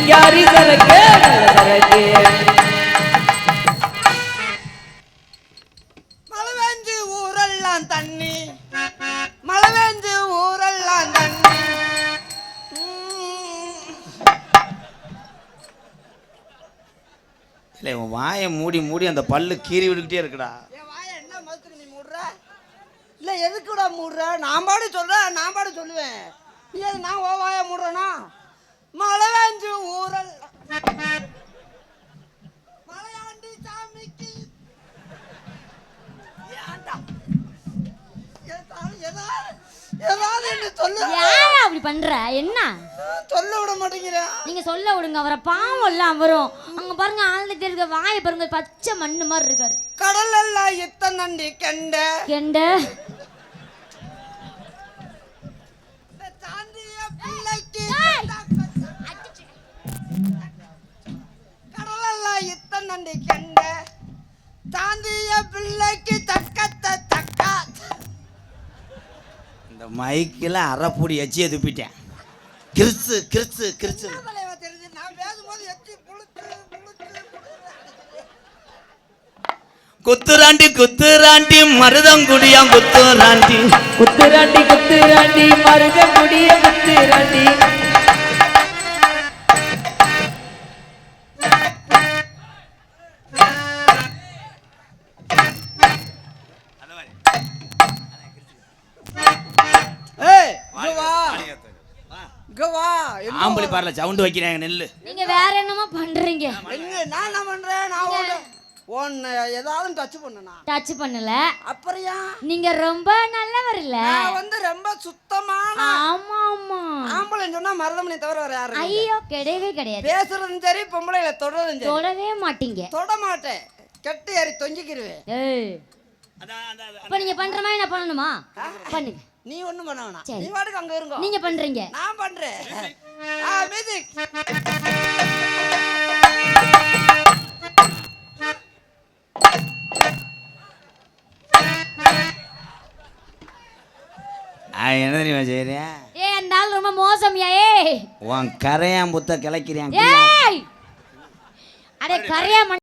சிங்காரி சரக்கு சரக்கு மழை பெஞ்சு ஊரெல்லாம் தண்ணி மழை பெஞ்சு ஊரெல்லாம் தண்ணி இல்லை உன் வாயை மூடி மூடி அந்த பல்லு கீறி விட்டுக்கிட்டே இருக்குடா. என் வாயை என்ன மதுக்கு நீ மூடுற இல்லை எதுக்குடா மூடுற நான் பாடு சொல்கிறேன் நான் பாடு சொல்லுவேன் நீ அது நான் ஓ வாயை மூடுறேனா மழை பெஞ்சு ஊரல் மலையாண்டி சாமிக்கு ஏதாவது என்ன சொல்லு ஏன் அப்படி பண்ற என்ன சொல்ல விட மாட்டேங்கிறேன் நீங்க சொல்ல விடுங்க அவரை பாவம் எல்லாம் வரும் அங்க பாருங்க ஆழ்ந்துட்டே இருக்க வாயை பாருங்க பச்சை மண்ணு மாதிரி இருக்காரு கடல் எல்லாம் இத்தனை நண்டி கெண்ட கெண்ட கடலெல்லாம் இத்தனை நண்டி கெண்ட தாந்திய பிள்ளைக்கு தக்கத்த தக்கா இந்த மைக்கில் அரைப்பூடி எச்சியை துப்பிட்டேன். கிறிஸ்து கிறிஸ்து கிறிஸ்து தெரிஞ்சு நான் பேசும்போது எச்சி புழுத்து குத்துராண்டி குத்துராண்டி மருதங்குடியா குத்துராண்டி குத்துராண்டி குத்துராண்டி மருத குடிய குத்துராண்டி ஆம்பளி பார்ல சவுண்டு வைக்கிறாங்க நெல்லு. நீங்க வேற என்னமா பண்றீங்க நான் என்ன பண்றேன் நான் ஒன்னு ஏதாவது டச் பண்ணனா டச் பண்ணல அப்படியா நீங்க ரொம்ப நல்லவர் இல்ல நான் வந்து ரொம்ப சுத்தமான ஆமா ஆமா ஆம்பளைன்னு சொன்னா மருதமணி தவிர வேற யாரு ஐயோ கிடையவே கிடையாது பேசுறதும் சரி பொம்பளைல தொடறதும் சரி தொடவே மாட்டீங்க தொட மாட்டேன் கெட்டி ஏறி தொங்கிக்கிருவேன் ஏய் இப்ப நீங்க பண்ற மாதிரி நான் பண்ணணுமா பண்ணுங்க நீ ஒண்ணும் பண்ண வேணாம் நீ பாட்டுக்கு அங்க இருங்க நீங்க பண்றீங்க நான் பண்றேன் மியூசிக் என்ன தெரியுமா செய்யறியா அந்த ஆள் ரொம்ப மோசம்யா ஏய் உன் கரையான் புத்த கிளைக்கிறியான் ஏய் அடே கரையா